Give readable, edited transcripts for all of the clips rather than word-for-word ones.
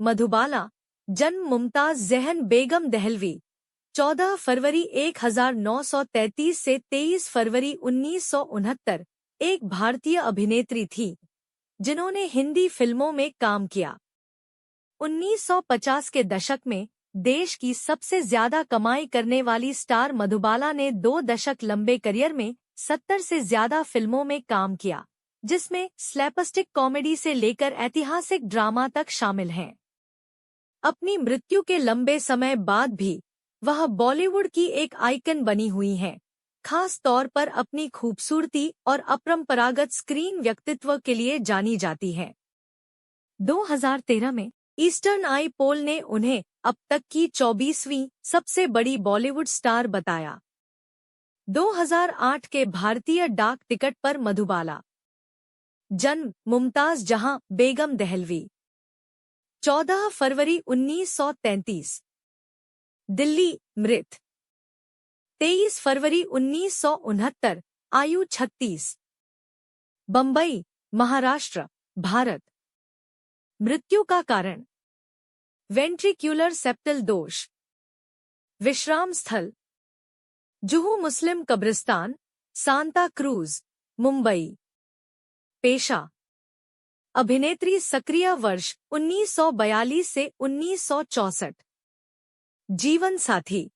मधुबाला, जन्म मुमताज जहन बेगम दहलवी, 14 फरवरी 1933 से 23 फरवरी 1969, एक भारतीय अभिनेत्री थी जिन्होंने हिंदी फिल्मों में काम किया। 1950 के दशक में देश की सबसे ज्यादा कमाई करने वाली स्टार मधुबाला ने 2 दशक लंबे करियर में 70 से ज्यादा फिल्मों में काम किया, जिसमें स्लैपस्टिक कॉमेडी से लेकर ऐतिहासिक ड्रामा तक शामिल हैं। अपनी मृत्यु के लंबे समय बाद भी वह बॉलीवुड की एक आइकन बनी हुई हैं, खास तौर पर अपनी खूबसूरती और अपरंपरागत स्क्रीन व्यक्तित्व के लिए जानी जाती हैं। 2013 में ईस्टर्न आई पोल ने उन्हें अब तक की 24वीं सबसे बड़ी बॉलीवुड स्टार बताया। 2008 के भारतीय डाक टिकट पर मधुबाला, जन्म मुमताज जहां बेगम दहलवी, 14 फरवरी 1933, दिल्ली, मृत 23 फरवरी 1969, आयु 36, बम्बई, महाराष्ट्र, भारत। मृत्यु का कारण वेंट्रिक्युलर सेप्टल दोष। विश्राम स्थल जुहू मुस्लिम कब्रिस्तान, सांता क्रूज, मुंबई। पेशा अभिनेत्री, सक्रिय वर्ष 1942 से 1964। जीवन साथी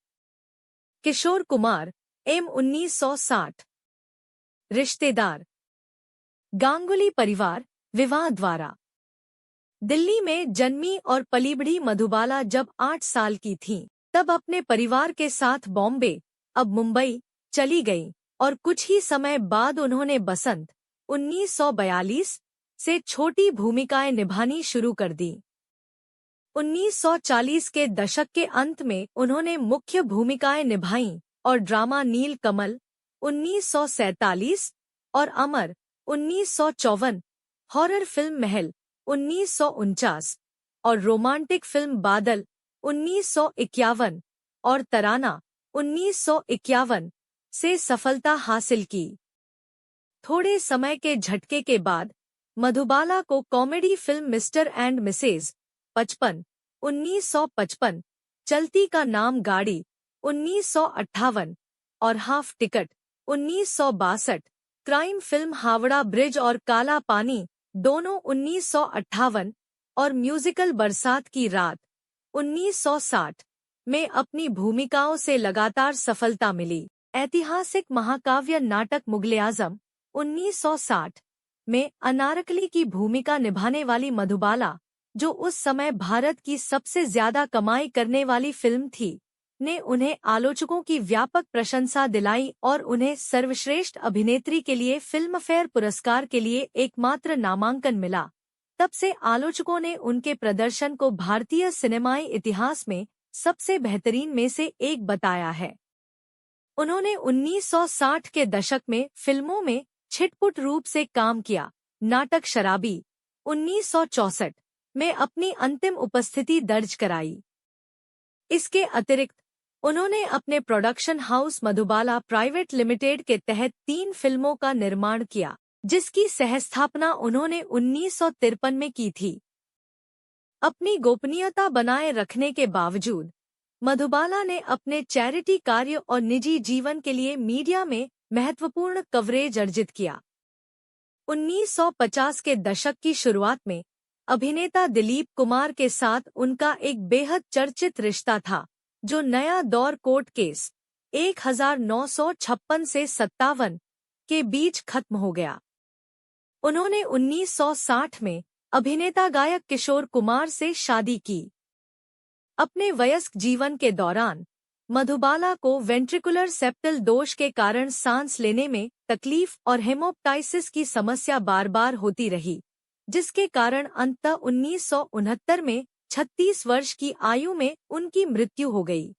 किशोर कुमार, एम 1960। रिश्तेदार गांगुली परिवार, विवाह द्वारा। दिल्ली में जन्मी और पली बढ़ी मधुबाला जब 8 साल की थीं, तब अपने परिवार के साथ बॉम्बे, अब मुंबई, चली गईं और कुछ ही समय बाद उन्होंने बसंत 1942 से छोटी भूमिकाएं निभानी शुरू कर दी। 1940 के दशक के अंत में उन्होंने मुख्य भूमिकाएं निभाईं और ड्रामा नील कमल 1947 और अमर 1954, हॉरर फिल्म महल 1949 और रोमांटिक फिल्म बादल 1951 और तराना 1951 से सफलता हासिल की। थोड़े समय के झटके के बाद मधुबाला को comedy film Mr and Mrs 55 1955, Chalti Ka Naam Gaadi 1958 और half ticket 1962, crime film Howrah bridge और काला पानी दोनों 1958 और म्यूजिकल बरसात की रात 1960 में अपनी भूमिकाओं से लगातार सफलता मिली। ऐतिहासिक महाकाव्य नाटक मुगल-ए-आजम 1960 में अनारकली की भूमिका निभाने वाली मधुबाला, जो उस समय भारत की सबसे ज्यादा कमाई करने वाली फिल्म थी, ने उन्हें आलोचकों की व्यापक प्रशंसा दिलाई और उन्हें सर्वश्रेष्ठ अभिनेत्री के लिए फिल्मफेयर पुरस्कार के लिए एकमात्र नामांकन मिला। तब से आलोचकों ने उनके प्रदर्शन को भारतीय सिनेमाई इतिहास में सबसे बेहतरीन में से एक बताया है। उन्होंने 1960 के दशक में फिल्मों में छिटपुट रूप से काम किया। नाटक शराबी 1964 में अपनी अंतिम उपस्थिति दर्ज कराई। इसके अतिरिक्त उन्होंने अपने production house Madhubala private limited के तहत 3 फिल्मों का निर्माण किया, जिसकी सहस्थापना उन्होंने 1953 में की थी। अपनी गोपनीयता बनाए रखने के बावजूद मधुबाला ने अपने चैरिटी कार्य और निजी जीवन के लिए मीडिया में महत्वपूर्ण कवरेज अर्जित किया। 1950 के दशक की शुरुआत में अभिनेता दिलीप कुमार के साथ उनका एक बेहद चर्चित रिश्ता था, जो नया दौर कोर्ट केस 1956 से 57 के बीच खत्म हो गया। उन्होंने 1960 में अभिनेता गायक किशोर कुमार से शादी की। अपने वयस्क जीवन के दौरान मधुबाला को वेंट्रिकुलर सेप्टल दोष के कारण सांस लेने में तकलीफ और हेमोप्टाइसिस की समस्या बार-बार होती रही, जिसके कारण अंततः 1969 में 36 वर्ष की आयु में उनकी मृत्यु हो गई।